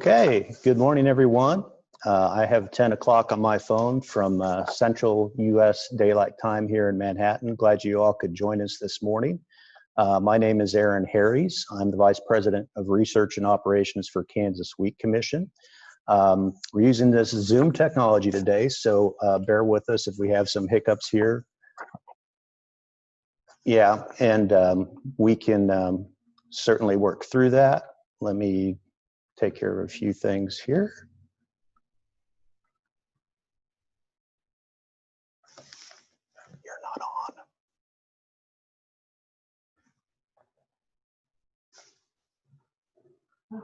Okay, good morning, everyone. I have 10 o'clock on my phone from Central U.S. Daylight Time here in Manhattan. Glad you all could join us this morning. My name is Aaron Harries. I'm the Vice President of Research and Operations for Kansas Wheat Commission. We're using this Zoom technology today, so bear with us if we have some hiccups here. Yeah, and we can certainly work through that. Let me take care of a few things here. You're not on.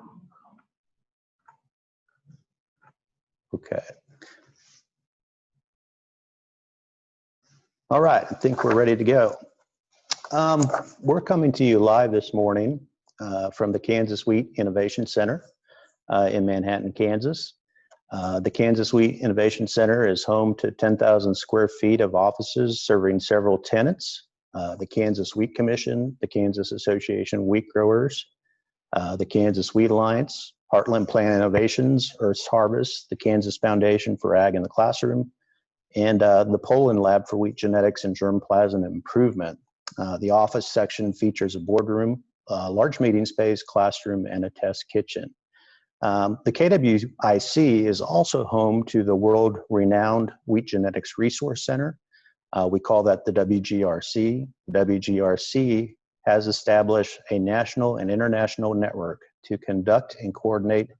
Okay. All right, I think we're ready to go. We're coming to you live this morning from the Kansas Wheat Innovation Center in Manhattan, Kansas. The Kansas Wheat Innovation Center is home to 10,000 square feet of offices serving several tenants: the Kansas Wheat Commission, the Kansas Association of Wheat Growers, the Kansas Wheat Alliance, Heartland Plant Innovations, Earth's Harvest, the Kansas Foundation for Ag in the Classroom, and the Poland Lab for Wheat Genetics and Germplasm Improvement. The office section features a boardroom, large meeting space, classroom, and a test kitchen. The KWIC is also home to the world-renowned Wheat Genetics Resource Center. We call that the WGRC. WGRC has established a national and international network to conduct and coordinate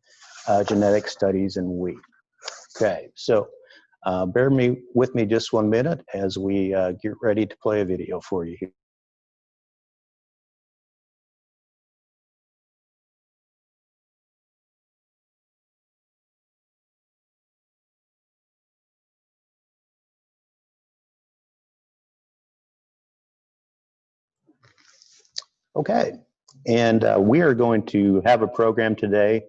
genetic studies in wheat. Okay, so bear with me just 1 minute as we get ready to play a video for you here. Okay, and we are going to have a program today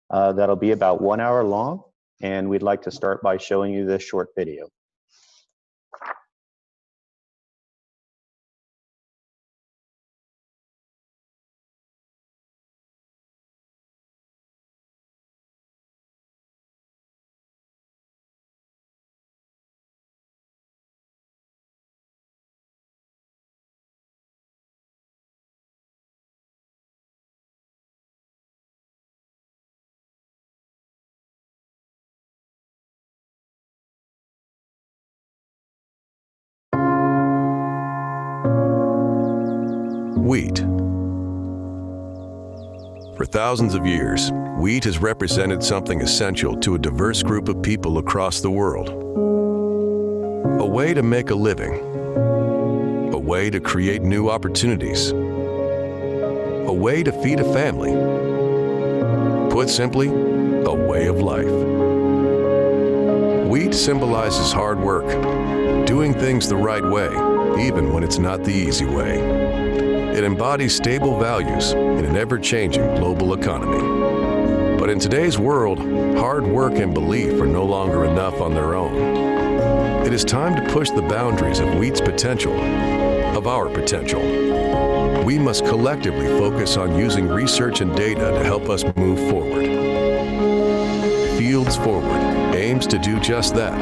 that'll be about 1 hour long, and we'd like to start by showing you this short video. Wheat. For thousands of years, wheat has represented something essential to a diverse group of people across the world. A way to make a living. A way to create new opportunities. A way to feed a family. Put simply, a way of life. Wheat symbolizes hard work, doing things the right way, even when it's not the easy way. It embodies stable values in an ever-changing global economy. But in today's world, hard work and belief are no longer enough on their own. It is time to push the boundaries of wheat's potential, of our potential. We must collectively focus on using research and data to help us move forward. Fields Forward aims to do just that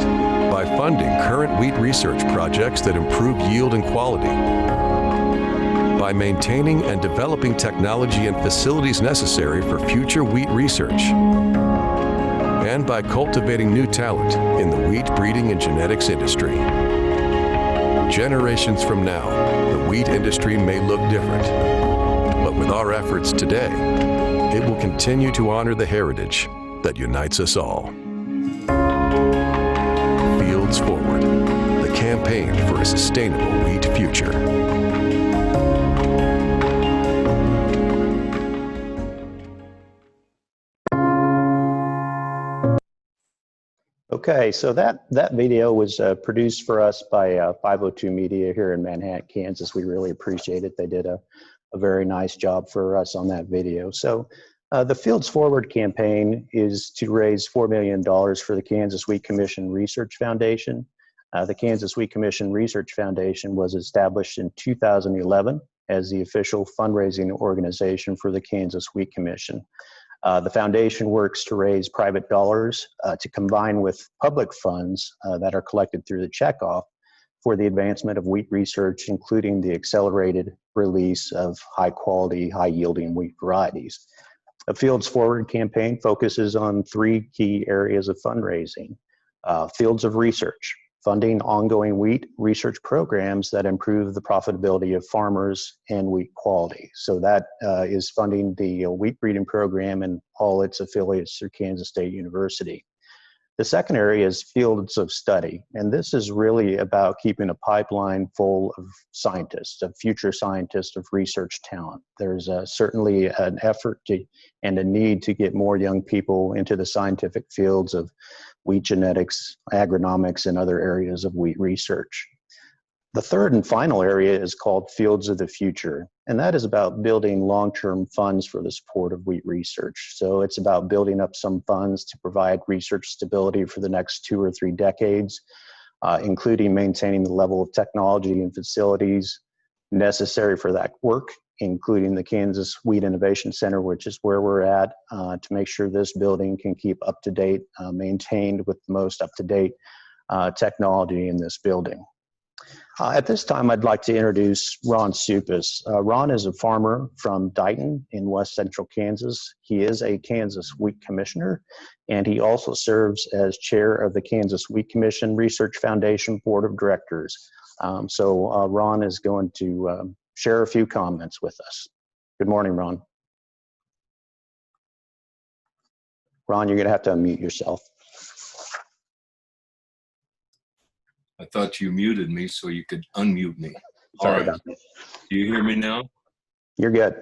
by funding current wheat research projects that improve yield and quality, by maintaining and developing technology and facilities necessary for future wheat research, and by cultivating new talent in the wheat breeding and genetics industry. Generations from now, the wheat industry may look different, but with our efforts today, it will continue to honor the heritage that unites us all. Fields Forward, the campaign for a sustainable wheat future. Okay, so that video was produced for us by 502 Media here in Manhattan, Kansas. We really appreciate it. They did a very nice job for us on that video. So the Fields Forward campaign is to raise $4 million for the Kansas Wheat Commission Research Foundation. The Kansas Wheat Commission Research Foundation was established in 2011 as the official fundraising organization for the Kansas Wheat Commission. The foundation works to raise private dollars to combine with public funds that are collected through the Kickoff for the advancement of wheat research, including the accelerated release of high quality, high yielding wheat varieties. The Fields Forward campaign focuses on three key areas of fundraising. Fields of research, funding ongoing wheat research programs that improve the profitability of farmers and wheat quality. So that is funding the wheat breeding program and all its affiliates through Kansas State University. The second area is fields of study, and this is really about keeping a pipeline full of scientists, of future scientists, of research talent. There's certainly an effort and a need to get more young people into the scientific fields of wheat genetics, agronomics, and other areas of wheat research. The third and final area is called Fields of the Future, and that is about building long-term funds for the support of wheat research. So it's about building up some funds to provide research stability for the next 2 or 3 decades, including maintaining the level of technology and facilities necessary for that work, including the Kansas Wheat Innovation Center, which is where we're at, to make sure this building can keep up to date, maintained with the most up-to-date technology in this building. At this time, I'd like to introduce Ron Suppes. Ron is a farmer from Dighton in west central Kansas. He is a Kansas Wheat Commissioner, and he also serves as chair of the Kansas Wheat Commission Research Foundation Board of Directors. So Ron is going to share a few comments with us. Good morning, Ron. Ron, you're going to have to unmute yourself. I thought you muted me so you could unmute me. Sorry about that. Do you hear me now? You're good.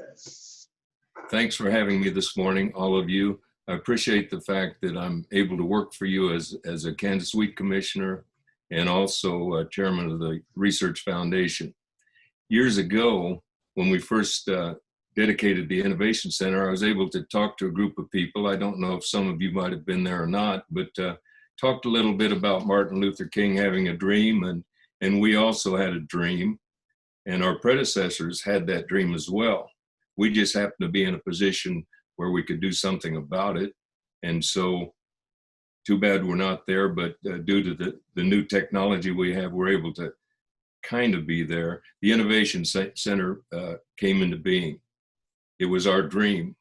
Thanks for having me this morning, all of you. I appreciate the fact that I'm able to work for you as a Kansas Wheat Commissioner and also chairman of the Research Foundation. Years ago, when we first dedicated the Innovation Center, I was able to talk to a group of people. I don't know if some of you might have been there or not, but talked a little bit about Martin Luther King having a dream, and we also had a dream, and our predecessors had that dream as well. We just happened to be in a position where we could do something about it, and so too bad we're not there, but due to the new technology we have, we're able to kind of be there. The Innovation Center came into being. It was our dream.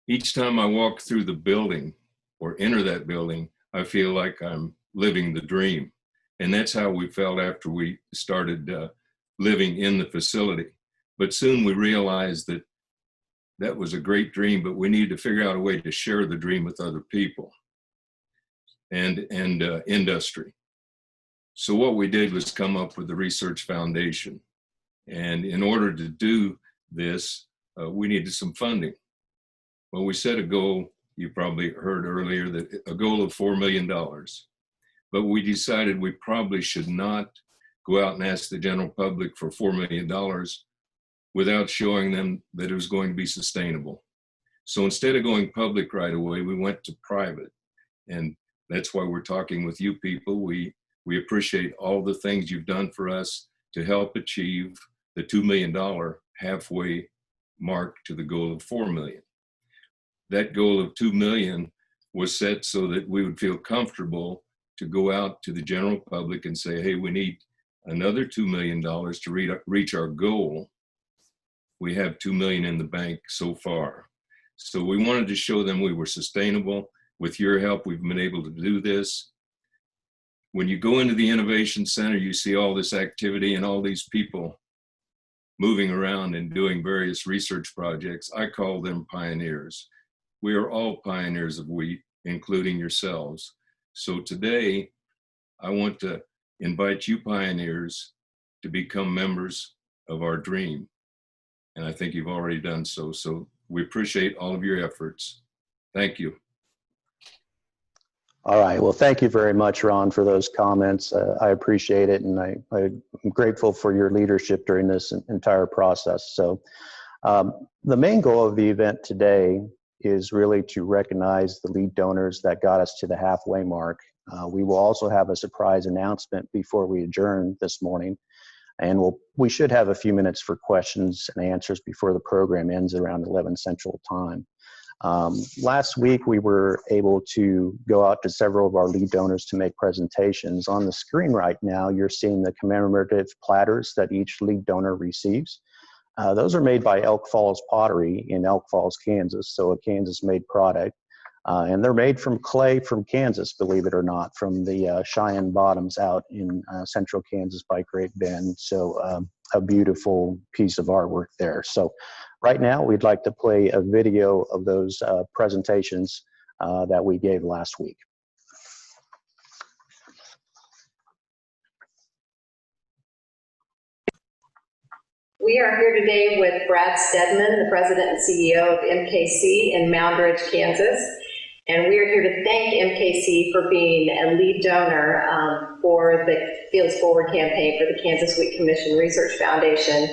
Each time I walk through the building or enter that building, I feel like I'm living the dream. And that's how we felt after we started living in the facility. But soon we realized that that was a great dream, but we needed to figure out a way to share the dream with other people and industry. So what we did was come up with the Research Foundation. And in order to do this, we needed some funding. Well, we set a goal. You probably heard earlier that a goal of $4 million, but we decided we probably should not go out and ask the general public for $4 million without showing them that it was going to be sustainable. So instead of going public right away, we went to private, and that's why we're talking with you people. We appreciate all the things you've done for us to help achieve the $2 million halfway mark to the goal of $4 million. That goal of $2 million was set so that we would feel comfortable to go out to the general public and say, hey, we need another $2 million to reach our goal. We have $2 million in the bank so far. So we wanted to show them we were sustainable. With your help, we've been able to do this. When you go into the Innovation Center, you see all this activity and all these people moving around and doing various research projects. I call them pioneers. We are all pioneers of wheat, including yourselves. So today, I want to invite you pioneers to become members of our dream. And I think you've already done so. So we appreciate all of your efforts. Thank you. All right. Well, thank you very much, Ron, for those comments. I appreciate it, and I'm grateful for your leadership during this entire process. So the main goal of the event today is really to recognize the lead donors that got us to the halfway mark. We will also have a surprise announcement before we adjourn this morning, and we should have a few minutes for questions and answers before the program ends around 11 Central Time. Last week, we were able to go out to several of our lead donors to make presentations. On the screen right now, you're seeing the commemorative platters that each lead donor receives. Those are made by Elk Falls Pottery in Elk Falls, Kansas, so a Kansas-made product. And they're made from clay from Kansas, believe it or not, from the Cheyenne Bottoms out in central Kansas by Great Bend. So a beautiful piece of artwork there. So right now, we'd like to play a video of those presentations that we gave last week. We are here today with Brad Stedman, the President and CEO of MKC in Mound Ridge, Kansas. And we are here to thank MKC for being a lead donor for the Fields Forward campaign for the Kansas Wheat Commission Research Foundation.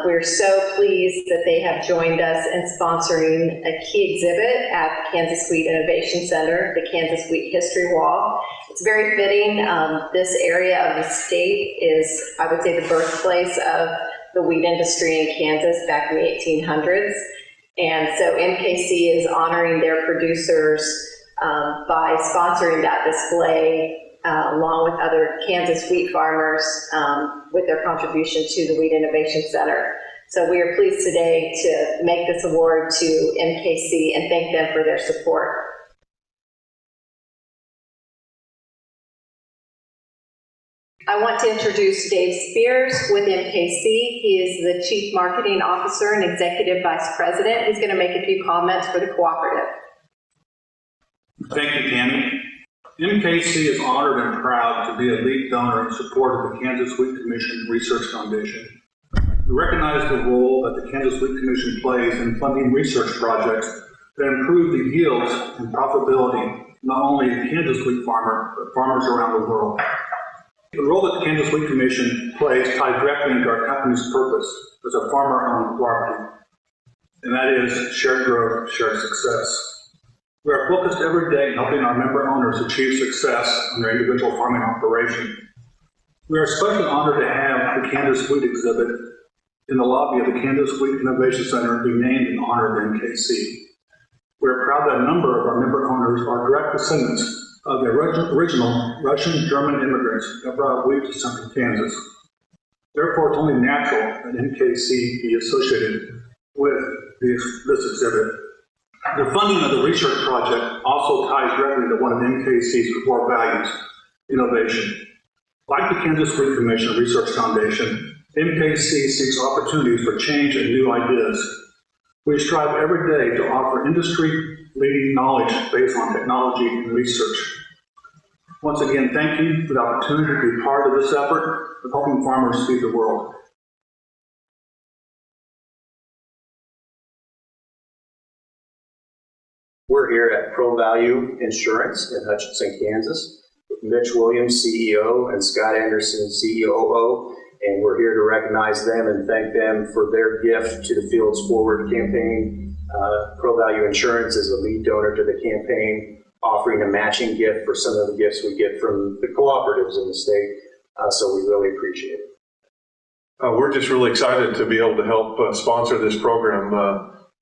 We're so pleased that they have joined us in sponsoring a key exhibit at the Kansas Wheat Innovation Center, the Kansas Wheat History Wall. It's very fitting. This area of the state is, I would say, the birthplace of the wheat industry in Kansas back in the 1800s. And so MKC is honoring their producers by sponsoring that display along with other Kansas wheat farmers with their contribution to the Wheat Innovation Center. So we are pleased today to make this award to MKC and thank them for their support. I want to introduce Dave Spears with MKC. He is the Chief Marketing Officer and Executive Vice President. He's going to make a few comments for the cooperative. Thank you, Tammy. MKC is honored and proud to be a lead donor in support of the Kansas Wheat Commission Research Foundation. We recognize the role that the Kansas Wheat Commission plays in funding research projects that improve the yields and profitability not only of Kansas wheat farmers, but farmers around the world. The role that the Kansas Wheat Commission plays ties directly into our company's purpose as a farmer-owned cooperative, and that is shared growth, shared success. We are focused every day in helping our member owners achieve success in their individual farming operation. We are especially honored to have the Kansas Wheat exhibit in the lobby of the Kansas Wheat Innovation Center be named in honor of MKC. We are proud that a number of our member owners are direct descendants of the original Russian-German immigrants that brought wheat to central Kansas. Therefore, it's only natural that MKC be associated with this exhibit. The funding of the research project also ties directly to one of MKC's core values, innovation. Like the Kansas Wheat Commission Research Foundation, MKC seeks opportunities for change and new ideas. We strive every day to offer industry-leading knowledge based on technology and research. Once again, thank you for the opportunity to be part of this effort of helping farmers feed the world. We're here at PROVALUE Insurance in Hutchinson, Kansas, with Mitch Williams, CEO, and Scott Anderson, COO, and we're here to recognize them and thank them for their gift to the Fields Forward campaign. PROVALUE Insurance is a lead donor to the campaign, offering a matching gift for some of the gifts we get from the cooperatives in the state, so we really appreciate it. We're just really excited to be able to help sponsor this program.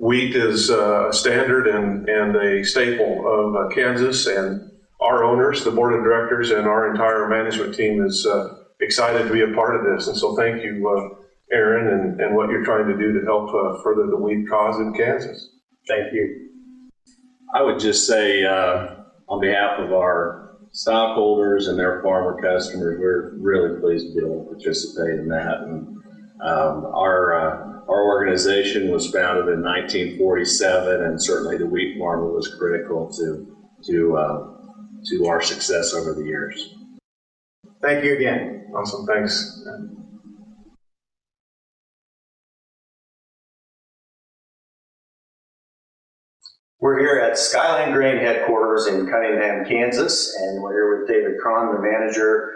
Wheat is a standard and a staple of Kansas, and our owners, the board of directors, and our entire management team is excited to be a part of this. And so thank you, Aaron, and what you're trying to do to help further the wheat cause in Kansas. Thank you. I would just say on behalf of our stockholders and their farmer customers, we're really pleased to be able to participate in that. And our organization was founded in 1947, and certainly the wheat farmer was critical to our success over the years. Thank you again. Awesome, thanks. We're here at Skyland Grain headquarters in Cunningham, Kansas, and we're here with David Cron, the manager,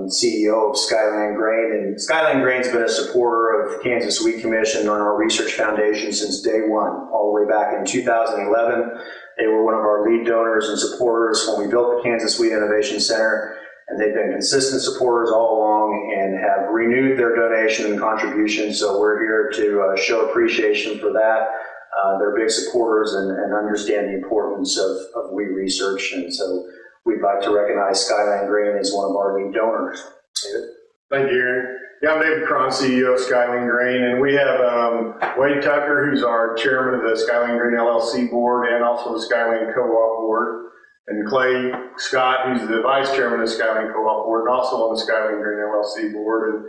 CEO of Skyland Grain. And Skyland Grain's been a supporter of Kansas Wheat Commission and our research foundation since day one, all the way back in 2011. They were one of our lead donors and supporters when we built the Kansas Wheat Innovation Center, and they've been consistent supporters all along and have renewed their donation and contribution. So we're here to show appreciation for that. they're big supporters and understand the importance of wheat research. And so we'd like to recognize Skyland Grain as one of our lead donors. David? Thank you, Aaron. Yeah, I'm David Cron, CEO of Skyland Grain, and we have Wade Tucker, who's our chairman of the Skyland Grain LLC board and also the Skyland Co-op board, and Clay Scott, who's the vice chairman of the Skyland Co-op board and also on the Skyland Grain LLC board. And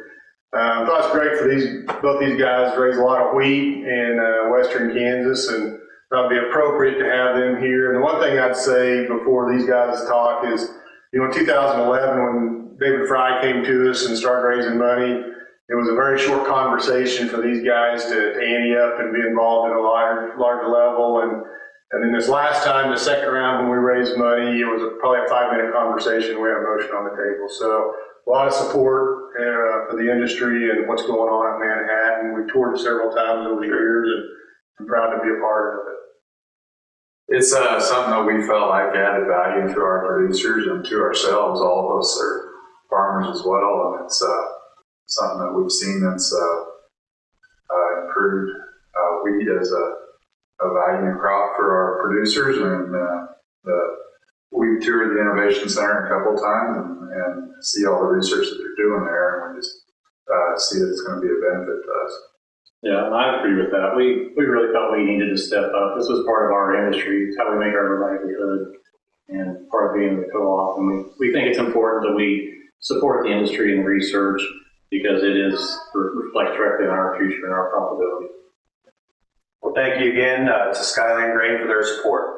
I thought it's great for both these guys to raise a lot of wheat in western Kansas, and thought it'd be appropriate to have them here. And the one thing I'd say before these guys talk is, you know, in 2011, when David Fry came to us and started raising money, it was a very short conversation for these guys to ante up and be involved at a larger level. And then this last time, the second round when we raised money, it was probably a 5-minute conversation. We had a motion on the table. So a lot of support for the industry and what's going on at Manhattan. We've toured it several times over the years, and I'm proud to be a part of it. It's something that we felt like added value to our producers and to ourselves. All of us are farmers as well, and it's something that we've seen that's improved wheat as a value crop for our producers. And we've toured the Innovation Center a couple of times and see all the research that they're doing there, and we just see that it's going to be a benefit to us. Yeah, I agree with that. We really felt we needed to step up. This was part of our industry. It's how we make our livelihood and part of being in the co-op. And we think it's important that we support the industry and the research because it reflects directly on our future and our profitability. Well, thank you again to Skyland Grain for their support.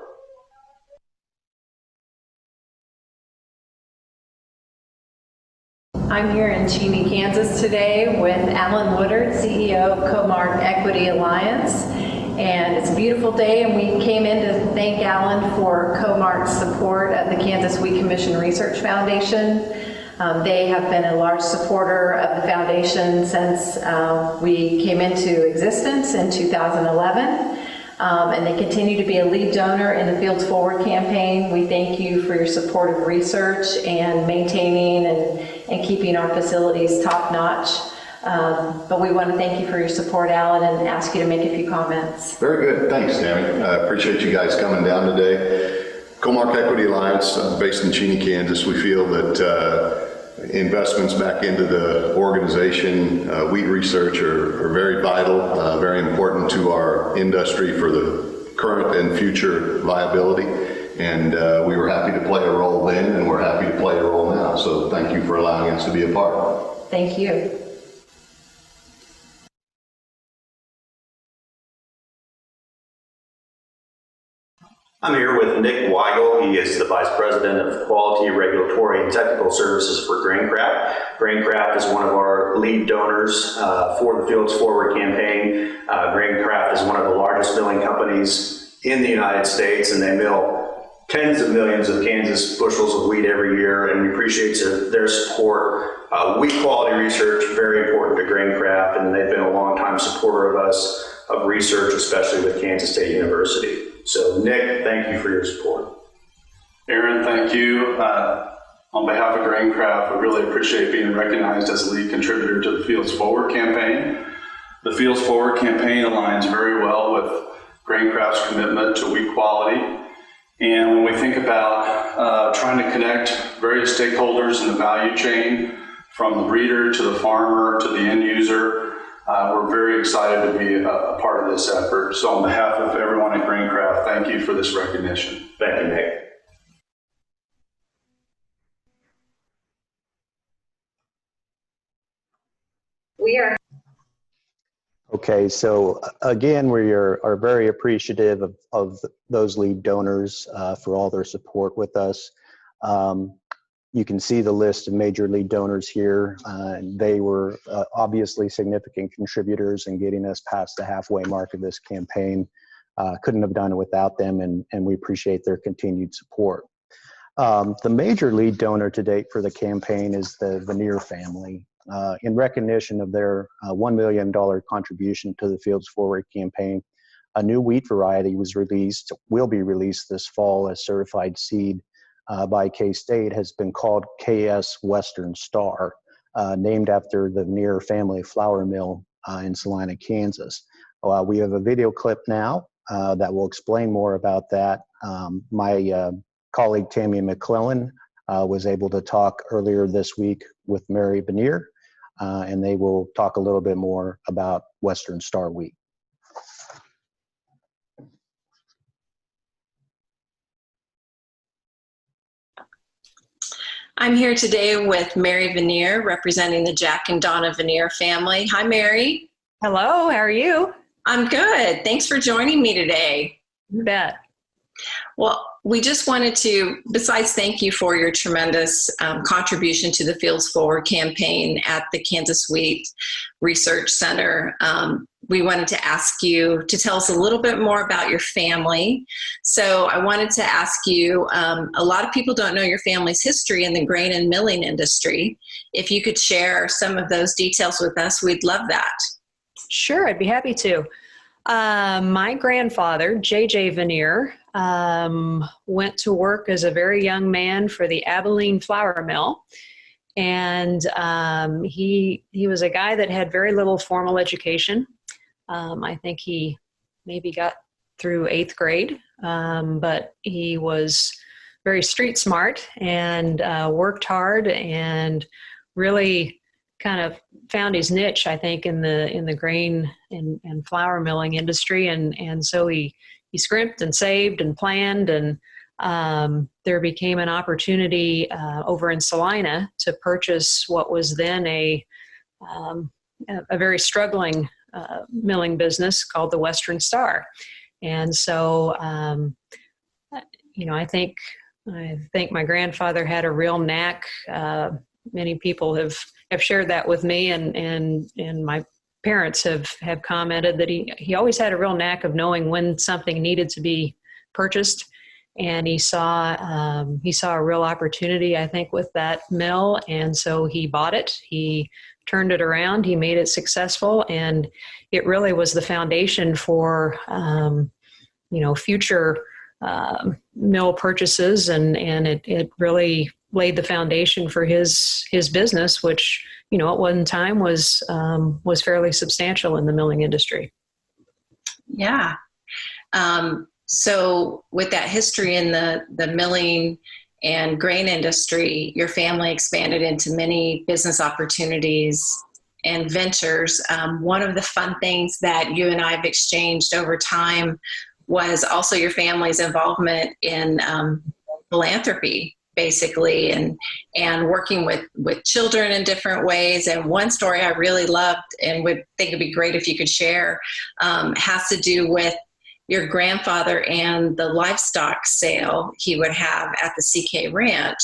I'm here in Cheney, Kansas today with Alan Woodard, CEO of Comark Equity Alliance. And it's a beautiful day, and we came in to thank Alan for Comark's support of the Kansas Wheat Commission Research Foundation. They have been a large supporter of the foundation since we came into existence in 2011. And they continue to be a lead donor in the Fields Forward campaign. We thank you for your support of research and maintaining and keeping our facilities top notch. But we want to thank you for your support, Alan, and ask you to make a few comments. Very good. Thanks, Tammy. I appreciate you guys coming down today. Comark Equity Alliance, based in Cheney, Kansas, we feel that investments back into the organization, wheat research are very vital, very important to our industry for the current and future viability. And we were happy to play a role then, and we're happy to play a role now. So thank you for allowing us to be a part. Thank you. I'm here with Nick Weigel. He is the Vice President of Quality, Regulatory, and Technical Services for GrainCraft. GrainCraft is one of our lead donors for the Fields Forward campaign. GrainCraft is one of the largest milling companies in the United States, and they mill tens of millions of Kansas bushels of wheat every year, and we appreciate their support. Wheat quality research, very important to GrainCraft, and they've been a long-time supporter of us, of research, especially with Kansas State University. So Nick, thank you for your support. Aaron, thank you. On behalf of GrainCraft, we really appreciate being recognized as a lead contributor to the Fields Forward campaign. The Fields Forward campaign aligns very well with GrainCraft's commitment to wheat quality. And when we think about trying to connect various stakeholders in the value chain, from the breeder to the farmer to the end user, we're very excited to be a part of this effort. So on behalf of everyone at GrainCraft, thank you for this recognition. Thank you, Nick. We are. Okay, so again, we are very appreciative of those lead donors for all their support with us. You can see the list of major lead donors here. They were obviously significant contributors in getting us past the halfway mark of this campaign. Couldn't have done it without them, and we appreciate their continued support. The major lead donor to date for the campaign is the Vanier family. In recognition of their $1 million contribution to the Fields Forward campaign, a new wheat variety will be released this fall as certified seed by K-State, has been called KS Western Star, named after the Vanier family flour mill in Salina, Kansas. We have a video clip now that will explain more about that. My colleague Tammy McClellan was able to talk earlier this week with Mary Vanier, and they will talk a little bit more about Western Star Wheat. I'm here today with Mary Vanier, representing the Jack and Donna Vanier family. Hi, Mary. Hello, how are you? I'm good. Thanks for joining me today. You bet. Well, we just wanted to, besides thank you for your tremendous contribution to the Fields Forward campaign at the Kansas Wheat Research Center, we wanted to ask you to tell us a little bit more about your family. So I wanted to ask you, a lot of people don't know your family's history in the grain and milling industry. If you could share some of those details with us, we'd love that. Sure, I'd be happy to. My grandfather, J.J. Vanier, went to work as a very young man for the Abilene flour mill. And he was a guy that had very little formal education. I think he maybe got through 8th grade, but he was very street smart and worked hard and really kind of found his niche, I think, in the grain and flour milling industry. And so he scrimped and saved and planned, and there became an opportunity over in Salina to purchase what was then a very struggling milling business called the Western Star. And so, I think my grandfather had a real knack. Many people have shared that with me, and my parents have commented that he always had a real knack of knowing when something needed to be purchased. And he saw a real opportunity, I think, with that mill. And so he bought it. He turned it around. He made it successful. And it really was the foundation for, future mill purchases. And it really laid the foundation for his business, which, at one time was fairly substantial in the milling industry. Yeah. So with that history in the milling and grain industry, your family expanded into many business opportunities and ventures. One of the fun things that you and I have exchanged over time was also your family's involvement in philanthropy, basically, and working with children in different ways. And one story I really loved and would think it'd be great if you could share has to do with your grandfather and the livestock sale he would have at the CK Ranch,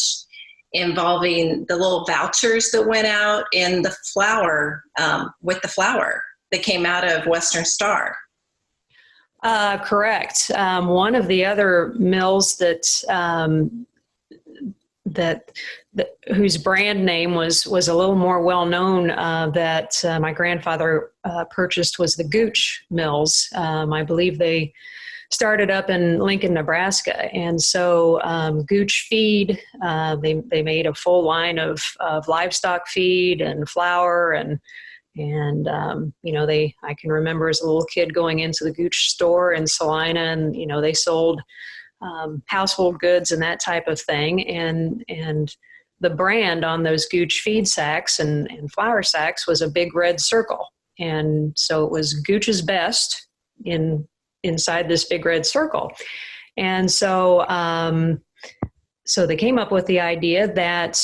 involving the little vouchers that went out in the flour, with the flour that came out of Western Star. Correct. One of the other mills whose brand name was a little more well known that my grandfather purchased was the Gooch Mills. I believe they started up in Lincoln, Nebraska, and so Gooch Feed. They made a full line of livestock feed and flour and I can remember as a little kid going into the Gooch store in Salina, and they sold household goods and that type of thing. And the brand on those Gooch feed sacks and flour sacks was a big red circle. And so it was Gooch's Best inside this big red circle. And so, so they came up with the idea that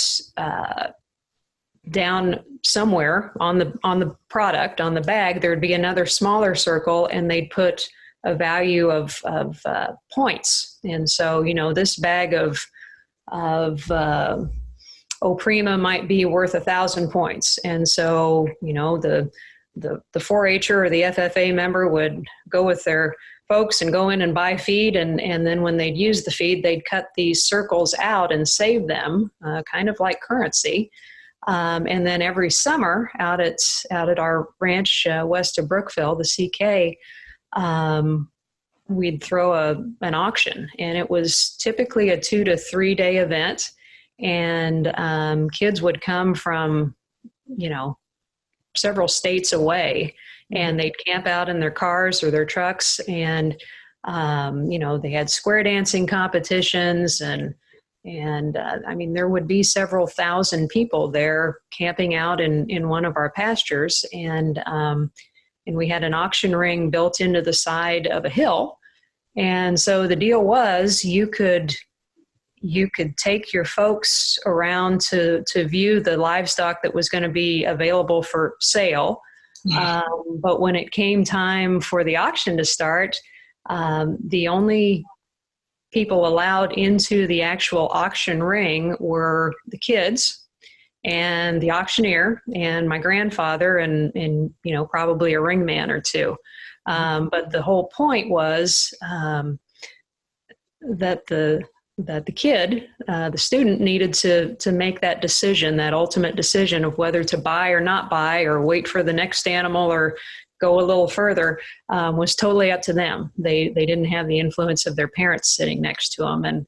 down somewhere on the product, on the bag, there'd be another smaller circle, and they'd put a value of points. And so, this bag of Oprima might be worth 1,000 points. And so, the 4-H'er or the FFA member would go with their folks and go in and buy feed. And then when they'd use the feed, they'd cut these circles out and save them, kind of like currency. And then every summer out at our ranch west of Brookville, the CK, we'd throw an auction, and it was typically a 2 to 3 day event. And kids would come from, several states away, and they'd camp out in their cars or their trucks, and They had square dancing competitions and I mean, there would be several thousand people there camping out in one of our pastures. And we had an auction ring built into the side of a hill. And so the deal was you could take your folks around to view the livestock that was going to be available for sale. But when it came time for the auction to start, the only people allowed into the actual auction ring were the kids and the auctioneer and my grandfather and probably a ringman or two. But the whole point was that the kid, the student, needed to make that decision, that ultimate decision of whether to buy or not buy or wait for the next animal or go a little further, was totally up to them. They didn't have the influence of their parents sitting next to them. And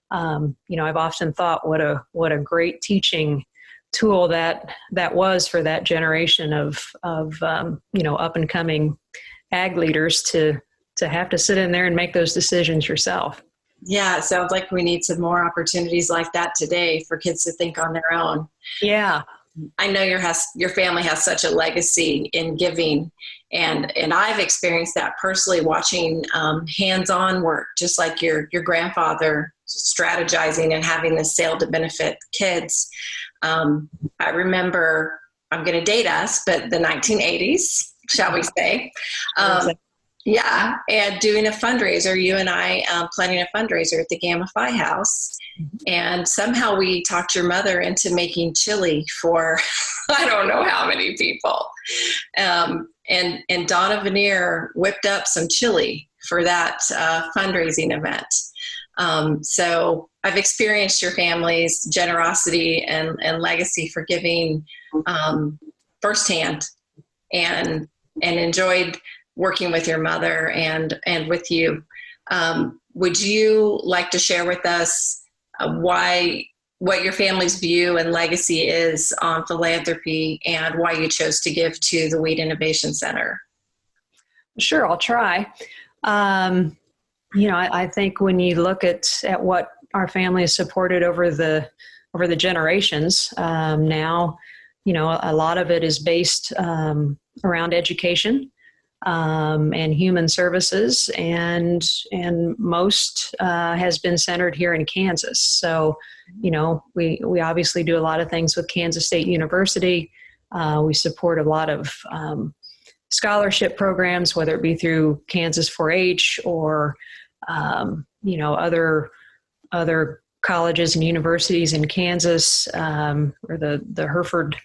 I've often thought what a great teaching tool that was for that generation of up and coming ag leaders to have to sit in there and make those decisions yourself. Yeah, it sounds like we need some more opportunities like that today for kids to think on their own. Yeah. I know your family has such a legacy in giving, and I've experienced that personally, watching hands-on work, just like your grandfather strategizing and having the sale to benefit kids. I remember, I'm going to date us, but the 1980s, shall we say. Yeah, and doing a fundraiser, you and I planning a fundraiser at the Gamma Phi House. And somehow we talked your mother into making chili for I don't know how many people. And Donna Vanier whipped up some chili for that fundraising event. So I've experienced your family's generosity and legacy for giving firsthand, and enjoyed working with your mother and with you. Would you like to share with us what your family's view and legacy is on philanthropy and why you chose to give to the Wheat Innovation Center? Sure, I'll try. I think when you look at what our family has supported over the generations, now, a lot of it is based around education. And human services, and most has been centered here in Kansas. So, we obviously do a lot of things with Kansas State University. We support a lot of scholarship programs, whether it be through Kansas 4-H or other colleges and universities in Kansas, or the Hereford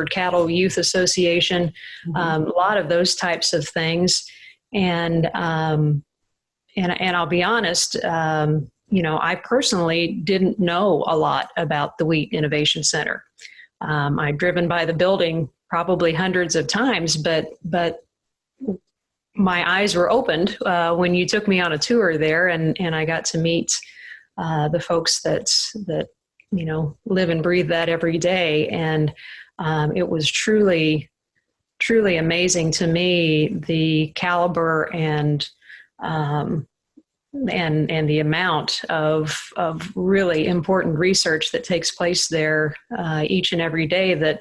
Cattle Youth Association, a lot of those types of things. And I'll be honest, I personally didn't know a lot about the Wheat Innovation Center. I've driven by the building probably hundreds of times, but my eyes were opened when you took me on a tour there, and I got to meet the folks that live and breathe that every day. And it was truly, truly amazing to me, the caliber and the amount of really important research that takes place there each and every day that,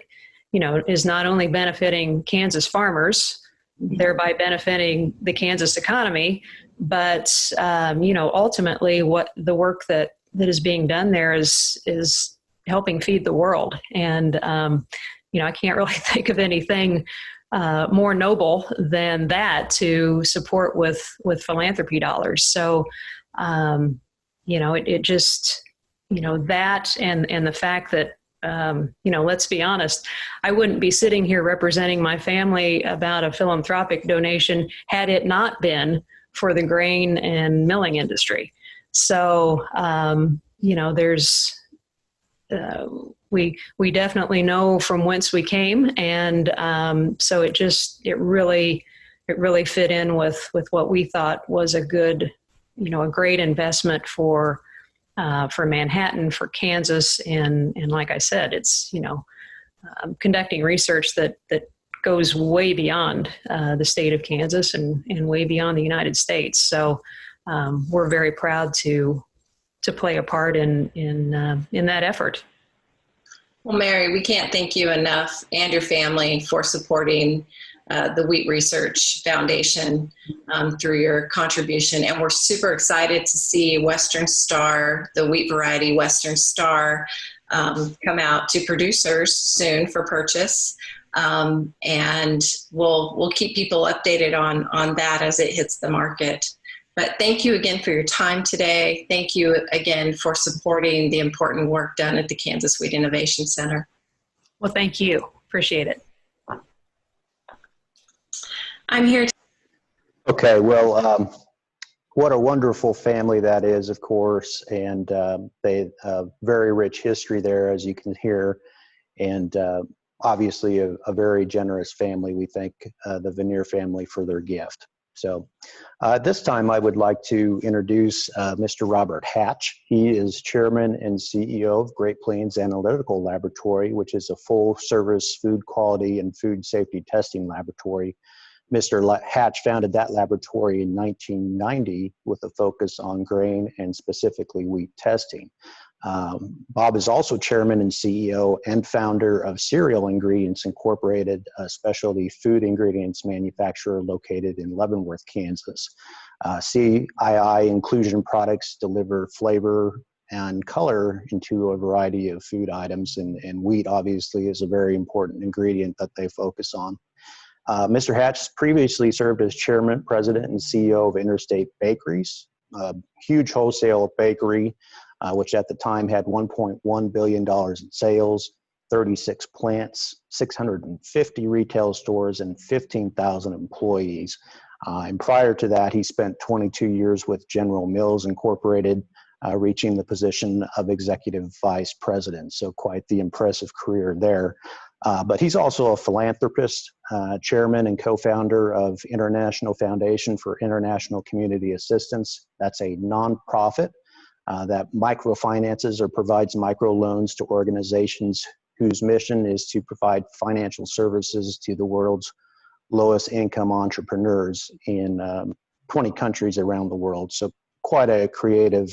is not only benefiting Kansas farmers, thereby benefiting the Kansas economy, but, ultimately what the work that is being done there is helping feed the world. And, I can't really think of anything more noble than that to support with philanthropy dollars. So, it just, that and the fact that, let's be honest, I wouldn't be sitting here representing my family about a philanthropic donation had it not been for the grain and milling industry. So, there's, we definitely know from whence we came, and so it really fit in with what we thought was a good, a great investment for Manhattan, for Kansas, and like I said, it's conducting research that goes way beyond the state of Kansas and way beyond the United States. So we're very proud to play a part in that effort. Well, Mary, we can't thank you enough and your family for supporting the Wheat Research Foundation through your contribution. And we're super excited to see Western Star, the wheat variety Western Star, come out to producers soon for purchase. And we'll keep people updated on that as it hits the market. But thank you again for your time today. Thank you again for supporting the important work done at the Kansas Wheat Innovation Center. Well, thank you. Appreciate it. I'm here. Okay, well, what a wonderful family that is, of course, and they very rich history there, as you can hear, and obviously a very generous family. We thank the Vanier family for their gift. So at this time, I would like to introduce Mr. Robert Hatch. He is Chairman and CEO of Great Plains Analytical Laboratory, which is a full-service food quality and food safety testing laboratory. Mr. Hatch founded that laboratory in 1990 with a focus on grain and specifically wheat testing. Bob is also chairman and CEO and founder of Cereal Ingredients Incorporated, a specialty food ingredients manufacturer located in Leavenworth, Kansas. CII inclusion products deliver flavor and color into a variety of food items, and wheat obviously is a very important ingredient that they focus on. Mr. Hatch previously served as chairman, president, and CEO of Interstate Bakeries, a huge wholesale bakery, which at the time had $1.1 billion in sales, 36 plants, 650 retail stores, and 15,000 employees. And prior to that, he spent 22 years with General Mills Incorporated, reaching the position of executive vice president. So quite the impressive career there. But he's also a philanthropist, chairman and co-founder of International Foundation for International Community Assistance. That's a nonprofit that microfinances or provides microloans to organizations whose mission is to provide financial services to the world's lowest income entrepreneurs in 20 countries around the world. So quite a creative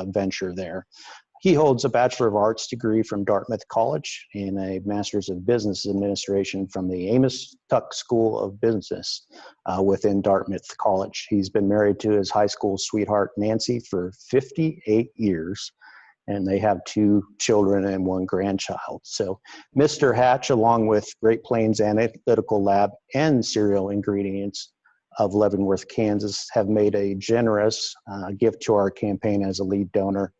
venture there. He holds a Bachelor of Arts degree from Dartmouth College and a Master's of Business Administration from the Amos Tuck School of Business within Dartmouth College. He's been married to his high school sweetheart, Nancy, for 58 years, and they have 2 children and 1 grandchild. So Mr. Hatch, along with Great Plains Analytical Lab and Cereal Ingredients of Leavenworth, Kansas, have made a generous gift to our campaign as a lead donor.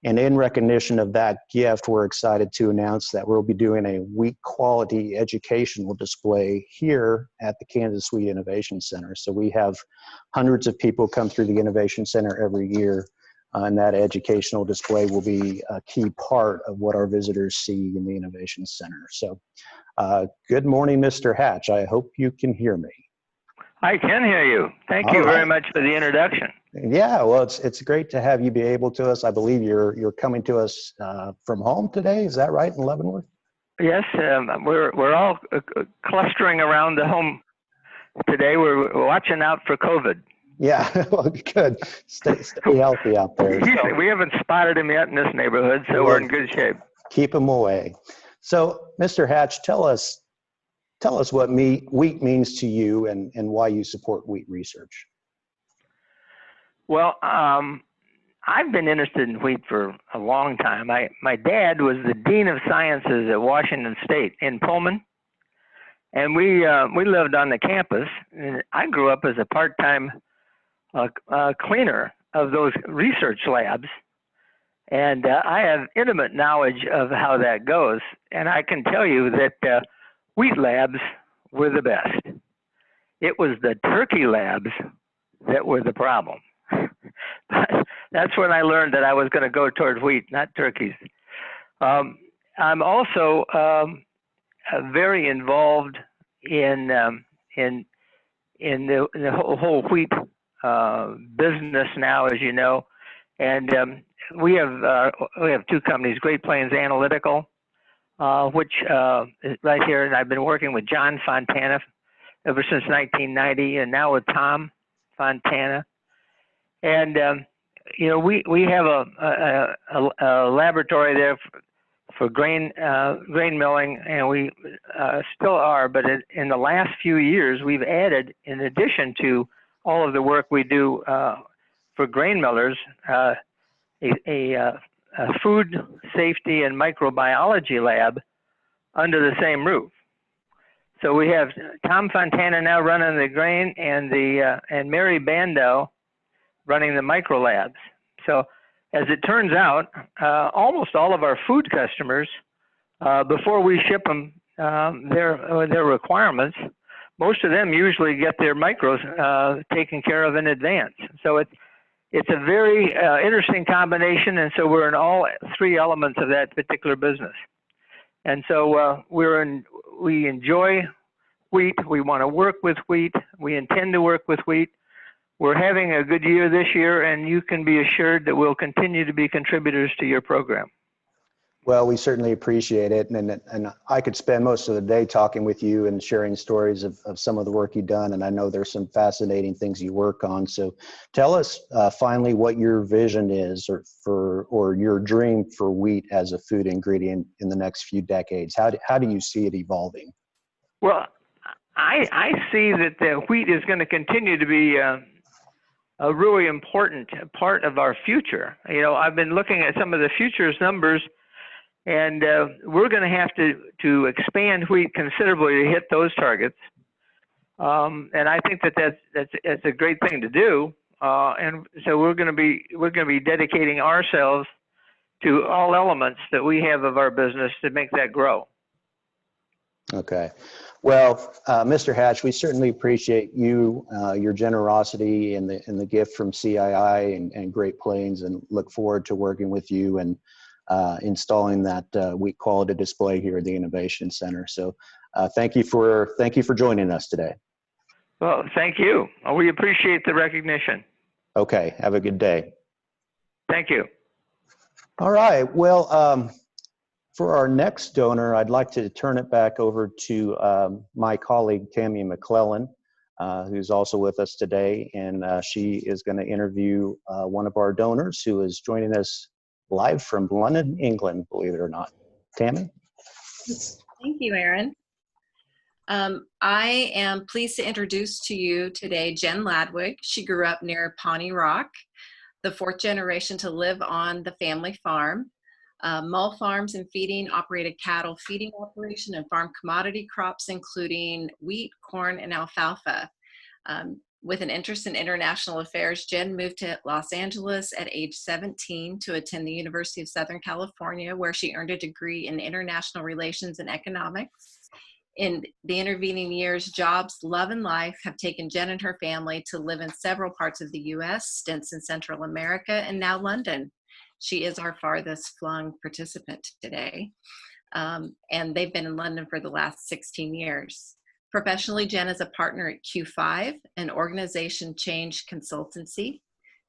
And in recognition of that gift, we're excited to announce that we'll be doing a wheat quality educational display here at the Kansas Wheat Innovation Center. So we have hundreds of people come through the Innovation Center every year, and that educational display will be a key part of what our visitors see in the Innovation Center. So good morning, Mr. Hatch. I hope you can hear me. I can hear you. Thank you very much for the introduction. Yeah, well, it's great to have you be able to us. I believe you're coming to us from home today. Is that right, in Leavenworth? Yes, we're all clustering around the home today. We're watching out for COVID. Yeah, well, good. Stay healthy out there. So, we haven't spotted him yet in this neighborhood, so we're in good shape. Keep him away. So, Mr. Hatch, tell us what wheat means to you and why you support wheat research. Well, I've been interested in wheat for a long time. My dad was the Dean of Sciences at Washington State in Pullman, and we lived on the campus. And I grew up as a part-time cleaner of those research labs, and I have intimate knowledge of how that goes. And I can tell you that wheat labs were the best. It was the turkey labs that were the problem. But that's when I learned that I was going to go toward wheat, not turkeys. I'm also very involved in the whole wheat business now, as you know, and we have 2 companies: Great Plains Analytical, which is right here. And I've been working with John Fontana ever since 1990, and now with Tom Fontana. And we have a laboratory there for grain milling, and we still are. But in the last few years, we've added, in addition to all of the work we do for grain millers, a food safety and microbiology lab under the same roof. So we have Tom Fontana now running the grain, and Mary Bando running the micro labs. So as it turns out, almost all of our food customers, before we ship them their requirements, most of them usually get their micros taken care of in advance. So it's a very interesting combination, and so we're in all three elements of that particular business. And so we enjoy wheat. We want to work with wheat. We intend to work with wheat. We're having a good year this year, and you can be assured that we'll continue to be contributors to your program. Well, we certainly appreciate it. And I could spend most of the day talking with you and sharing stories of some of the work you've done. And I know there's some fascinating things you work on. So tell us finally what your vision is or your dream for wheat as a food ingredient in the next few decades. How do you see it evolving? Well, I see that the wheat is going to continue to be a really important part of our future. I've been looking at some of the futures numbers, and we're going to have to expand wheat considerably to hit those targets. And I think that's a great thing to do. And so we're going to be dedicating ourselves to all elements that we have of our business to make that grow. Okay. Well, Mr. Hatch, we certainly appreciate you, your generosity and the gift from CII and Great Plains, and look forward to working with you and installing that wheat quality display here at the Innovation Center. So thank you for joining us today. Well, thank you. We appreciate the recognition. Okay. Have a good day. Thank you. All right. Well, for our next donor, I'd like to turn it back over to my colleague, Tammy McClellan, who's also with us today. And she is going to interview one of our donors who is joining us live from London, England, believe it or not. Tammy? Thank you, Aaron. I am pleased to introduce to you today Jen Ladwig. She grew up near Pawnee Rock, the fourth generation to live on the family farm. Mull Farms and Feeding operated cattle feeding operation and farm commodity crops, including wheat, corn, and alfalfa. With an interest in international affairs, Jen moved to Los Angeles at age 17 to attend the University of Southern California, where she earned a degree in international relations and economics. In the intervening years, jobs, love, and life have taken Jen and her family to live in several parts of the U.S., stints in Central America, and now London. She is our farthest flung participant today, and they've been in London for the last 16 years. Professionally, Jen is a partner at Q5, an organization change consultancy.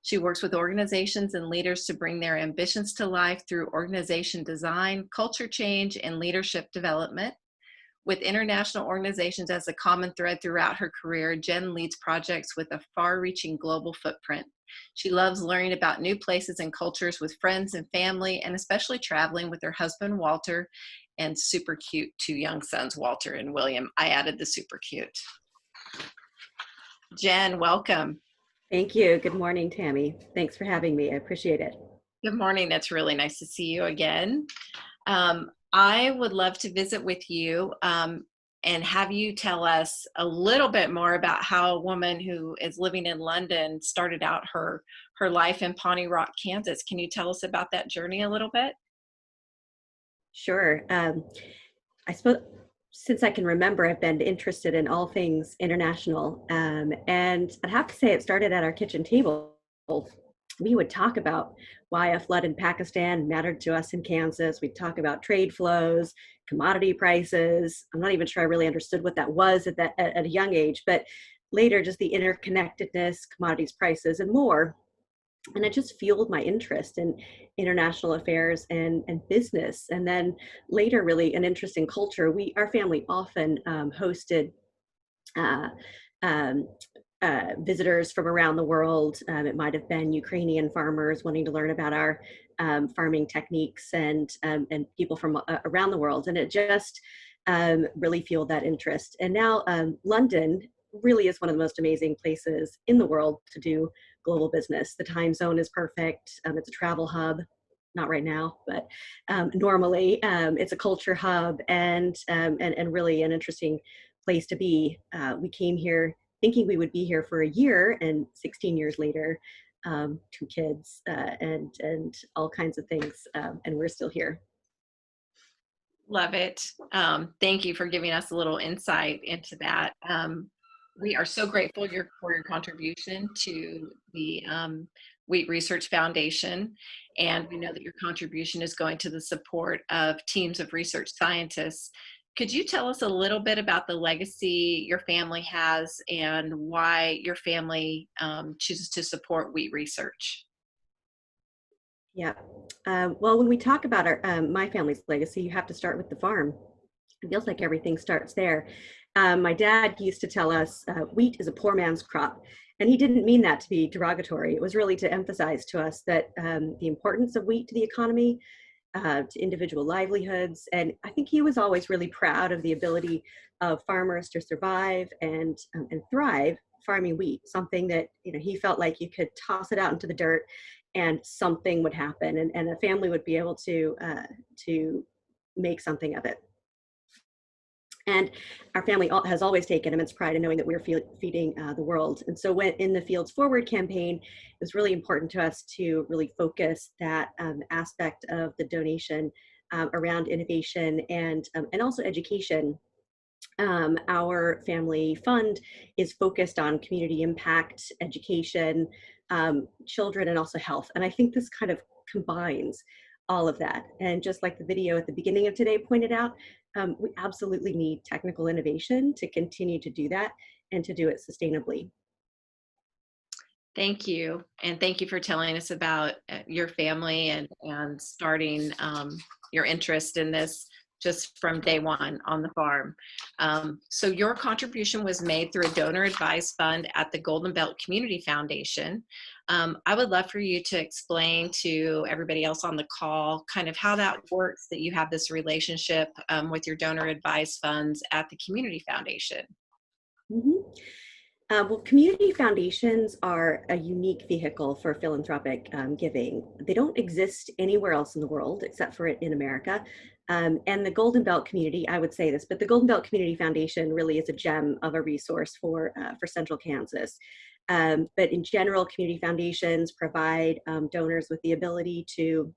She works with organizations and leaders to bring their ambitions to life through organization design, culture change, and leadership development. With international organizations as a common thread throughout her career, Jen leads projects with a far-reaching global footprint. She loves learning about new places and cultures with friends and family, and especially traveling with her husband, Walter, and super cute two young sons, Walter and William. I added the super cute. Jen, welcome. Thank you. Good morning, Tammy. Thanks for having me. I appreciate it. Good morning. It's really nice to see you again. I would love to visit with you and have you tell us a little bit more about how a woman who is living in London started out her life in Pawnee Rock, Kansas. Can you tell us about that journey a little bit? Sure. I suppose since I can remember, I've been interested in all things international. And I'd have to say it started at our kitchen table. We would talk about why a flood in Pakistan mattered to us in Kansas. We'd talk about trade flows, commodity prices. I'm not even sure I really understood what that was at a young age, but later just the interconnectedness, commodities prices, and more. And it just fueled my interest in international affairs and business. And then later, really an interest in culture. Our family often hosted visitors from around the world. It might have been Ukrainian farmers wanting to learn about our farming techniques, and people from around the world. And it just really fueled that interest. And now London really is one of the most amazing places in the world to do global business. The time zone is perfect. It's a travel hub. Not right now, but normally it's a culture hub, and really an interesting place to be. We came here thinking we would be here for a year, and 16 years later, 2 kids and all kinds of things, and we're still here. Love it. Thank you for giving us a little insight into that. We are so grateful for your contribution to the Wheat Research Foundation, and we know that your contribution is going to the support of teams of research scientists. Could you tell us a little bit about the legacy your family has and why your family chooses to support wheat research? Yeah. Well, when we talk about my family's legacy, you have to start with the farm. It feels like everything starts there. My dad used to tell us wheat is a poor man's crop. And he didn't mean that to be derogatory. It was really to emphasize to us that the importance of wheat to the economy, to individual livelihoods. And I think he was always really proud of the ability of farmers to survive and thrive farming wheat, something that he felt like you could toss it out into the dirt and something would happen, and a family would be able to make something of it. And our family has always taken immense pride in knowing that we're feeding the world. And so when in the Fields Forward campaign, it was really important to us to really focus that aspect of the donation around innovation and also education. Our family fund is focused on community impact, education, children, and also health. And I think this kind of combines all of that. And just like the video at the beginning of today pointed out, we absolutely need technical innovation to continue to do that and to do it sustainably. Thank you. And thank you for telling us about your family and starting your interest in this just from day one on the farm. So your contribution was made through a donor advised fund at the Golden Belt Community Foundation. I would love for you to explain to everybody else on the call kind of how that works, that you have this relationship with your donor advised funds at the Community Foundation. Mm-hmm. Well, community foundations are a unique vehicle for philanthropic giving. They don't exist anywhere else in the world except for in America. And the Golden Belt community, I would say this, but the Golden Belt Community Foundation really is a gem of a resource for Central Kansas. But in general, community foundations provide donors with the ability to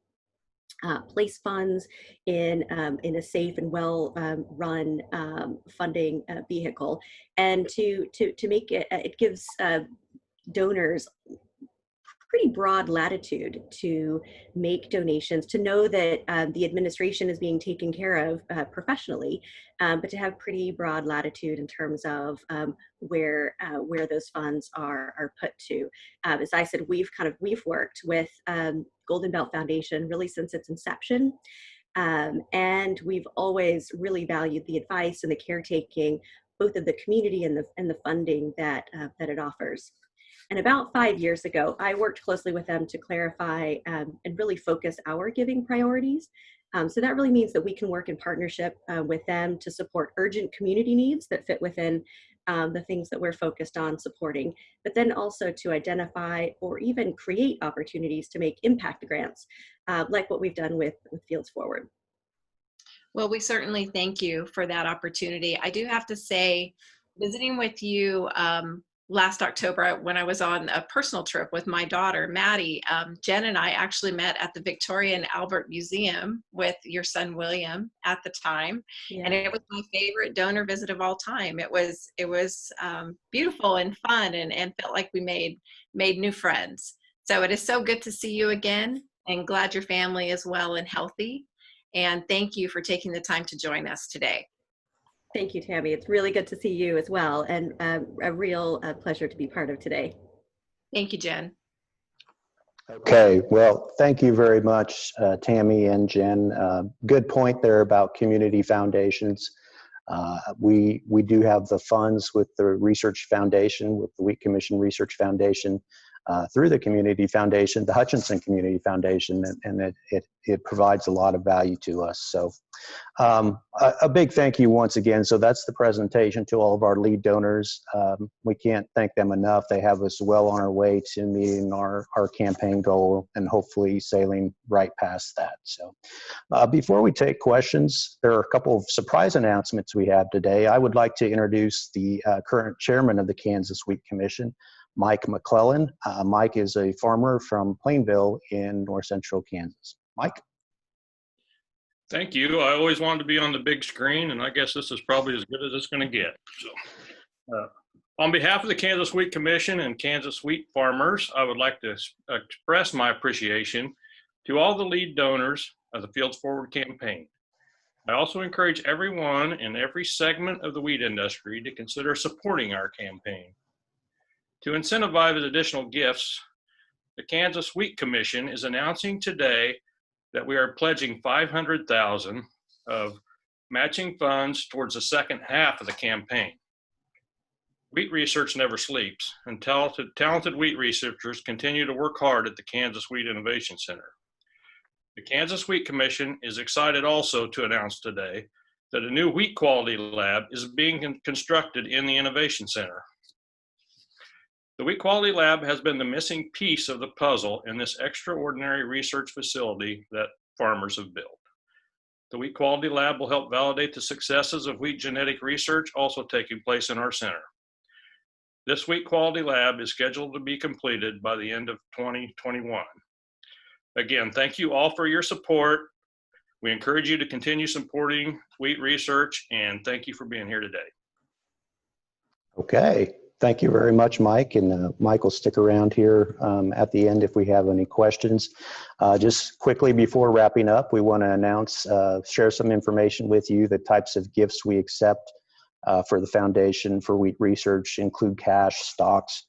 place funds in a safe and well run funding vehicle, and to make it gives donors pretty broad latitude to make donations, to know that the administration is being taken care of professionally, but to have pretty broad latitude in terms of where those funds are put to. As I said, we've worked with Golden Belt Foundation really since its inception, and we've always really valued the advice and the caretaking, both of the community and the funding that it offers. And about 5 years ago, I worked closely with them to clarify and really focus our giving priorities. So that really means that we can work in partnership with them to support urgent community needs that fit within the things that we're focused on supporting, but then also to identify or even create opportunities to make impact grants, like what we've done with Fields Forward. Well, we certainly thank you for that opportunity. I do have to say, visiting with you last October when I was on a personal trip with my daughter, Maddie, Jen and I actually met at the Victoria and Albert Museum with your son, William, at the time. Yeah. And it was my favorite donor visit of all time. It was beautiful and fun and felt like we made new friends. So it is so good to see you again, and glad your family is well and healthy. And thank you for taking the time to join us today. Thank you, Tammy. It's really good to see you as well, and a real pleasure to be part of today. Thank you, Jen. Okay, well, thank you very much, Tammy and Jen. Good point there about community foundations. We do have the funds with the Research Foundation, with the Wheat Commission Research Foundation, through the Community Foundation, the Hutchinson Community Foundation, and it provides a lot of value to us. So a big thank you once again. So that's the presentation to all of our lead donors. We can't thank them enough. They have us well on our way to meeting our campaign goal and hopefully sailing right past that. So before we take questions, there are a couple of surprise announcements we have today. I would like to introduce the current chairman of the Kansas Wheat Commission, Mike McClellan. Mike is a farmer from Plainville in north central Kansas. Mike? Thank you. I always wanted to be on the big screen, and I guess this is probably as good as it's going to get. So, on behalf of the Kansas Wheat Commission and Kansas wheat farmers, I would like to express my appreciation to all the lead donors of the Fields Forward campaign. I also encourage everyone in every segment of the wheat industry to consider supporting our campaign. To incentivize additional gifts, the Kansas Wheat Commission is announcing today that we are pledging $500,000 of matching funds towards the second half of the campaign. Wheat research never sleeps, and talented wheat researchers continue to work hard at the Kansas Wheat Innovation Center. The Kansas Wheat Commission is excited also to announce today that a new wheat quality lab is being constructed in the Innovation Center. The Wheat Quality Lab has been the missing piece of the puzzle in this extraordinary research facility that farmers have built. The Wheat Quality Lab will help validate the successes of wheat genetic research also taking place in our center. This Wheat Quality Lab is scheduled to be completed by the end of 2021. Again, thank you all for your support. We encourage you to continue supporting wheat research, and thank you for being here today. Okay. Thank you very much, Mike. And Mike will stick around here at the end if we have any questions. Just quickly before wrapping up, we want to announce, share some information with you. The types of gifts we accept for the Foundation for Wheat Research include cash, stocks,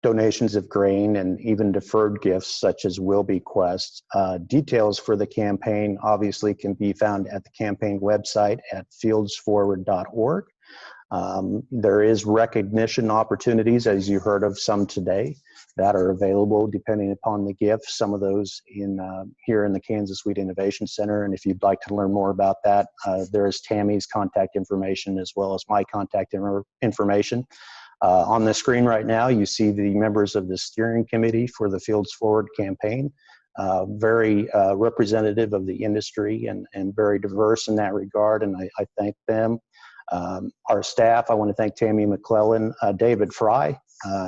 donations of grain, and even deferred gifts such as will bequests. Details for the campaign obviously can be found at the campaign website at fieldsforward.org. There is recognition opportunities, as you heard of some today, that are available depending upon the gift. Some of those here in the Kansas Wheat Innovation Center. And if you'd like to learn more about that, there is Tammy's contact information as well as my contact information. On the screen right now, you see the members of the steering committee for the Fields Forward campaign. Very representative of the industry and very diverse in that regard, and I thank them. Our staff, I want to thank Tammy McClellan, David Fry.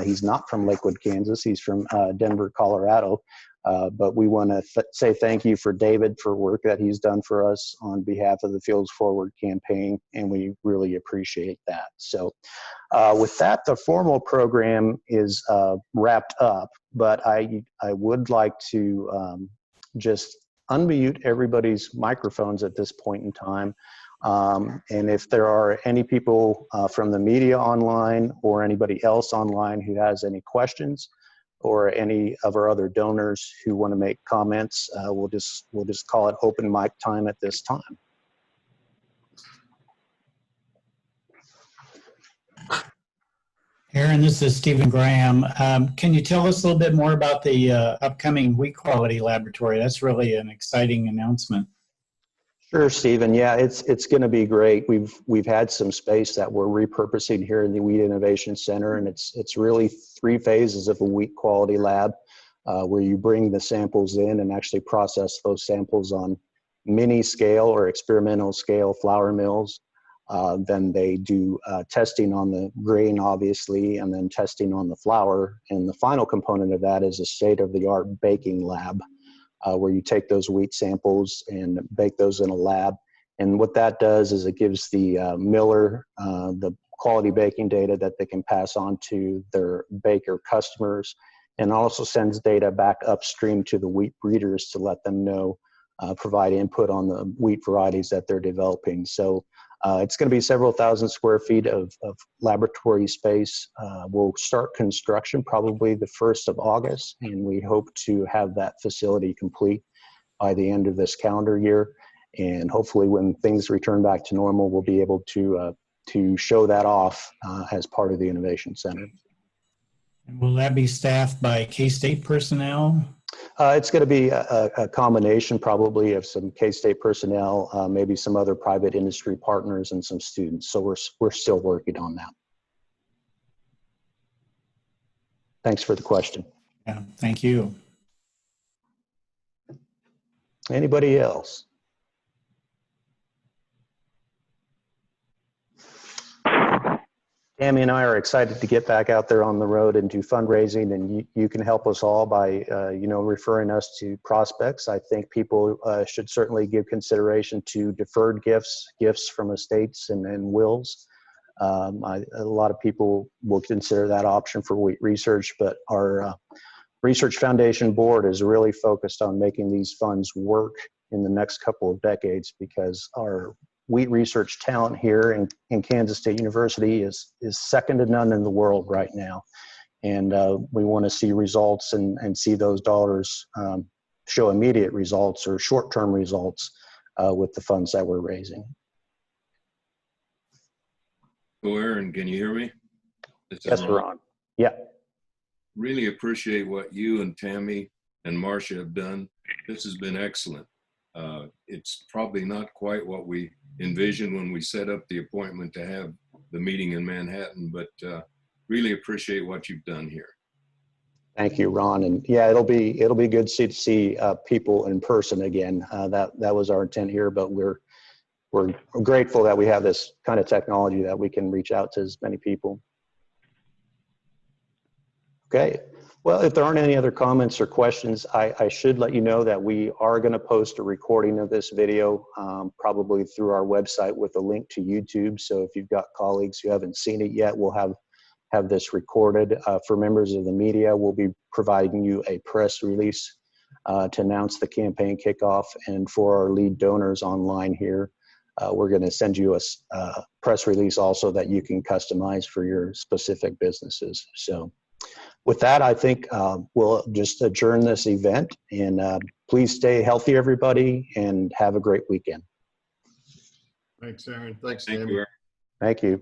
He's not from Lakewood, Kansas. He's from Denver, Colorado. But we want to say thank you for David for work that he's done for us on behalf of the Fields Forward campaign, and we really appreciate that. So with that, the formal program is wrapped up, but I would like to just unmute everybody's microphones at this point in time. And if there are any people from the media online or anybody else online who has any questions, or any of our other donors who want to make comments, we'll just call it open mic time at this time. Aaron, this is Stephen Graham. Can you tell us a little bit more about the upcoming Wheat Quality Laboratory? That's really an exciting announcement. Sure, Stephen. Yeah, it's going to be great. We've had some space that we're repurposing here in the Wheat Innovation Center, and it's really 3 phases of a wheat quality lab where you bring the samples in and actually process those samples on mini scale or experimental scale flour mills. Then they do testing on the grain, obviously, and then testing on the flour. And the final component of that is a state-of-the-art baking lab. Where you take those wheat samples and bake those in a lab. And what that does is it gives the miller the quality baking data that they can pass on to their baker customers, and also sends data back upstream to the wheat breeders to let them know, provide input on the wheat varieties that they're developing. So It's going to be several thousand square feet of laboratory space. We'll start construction probably the 1st of August, and we hope to have that facility complete by the end of this calendar year. And hopefully when things return back to normal, we'll be able to show that off as part of the Innovation Center. Will that be staffed by K-State personnel? It's going to be a combination probably of some K-State personnel, maybe some other private industry partners and some students. So we're still working on that. Thanks for the question. Yeah, thank you. Anybody else? Tammy and I are excited to get back out there on the road and do fundraising, and you can help us all by, referring us to prospects. I think people should certainly give consideration to deferred gifts from estates and wills. A lot of people will consider that option for wheat research, but our Research Foundation board is really focused on making these funds work in the next couple of decades, because our wheat research talent here in Kansas State University is second to none in the world right now. And we want to see results and see those dollars show immediate results or short-term results with the funds that we're raising. So Aaron, can you hear me? Yes, Ron. Yeah. Really appreciate what you and Tammy and Marcia have done. This has been excellent. It's probably not quite what we envisioned when we set up the appointment to have the meeting in Manhattan, but really appreciate what you've done here. Thank you, Ron. And yeah, it'll be good to see people in person again. That was our intent here, but we're grateful that we have this kind of technology that we can reach out to as many people. Okay. Well, if there aren't any other comments or questions, I should let you know that we are going to post a recording of this video probably through our website with a link to YouTube. So if you've got colleagues who haven't seen it yet, we'll have this recorded. For members of the media, we'll be providing you a press release to announce the campaign kickoff. And for our lead donors online here, we're going to send you a press release also that you can customize for your specific businesses. So with that, I think we'll just adjourn this event, and please stay healthy, everybody, and have a great weekend. Thanks, Aaron. Thanks, Thank Tammy. you, Aaron. Thank you.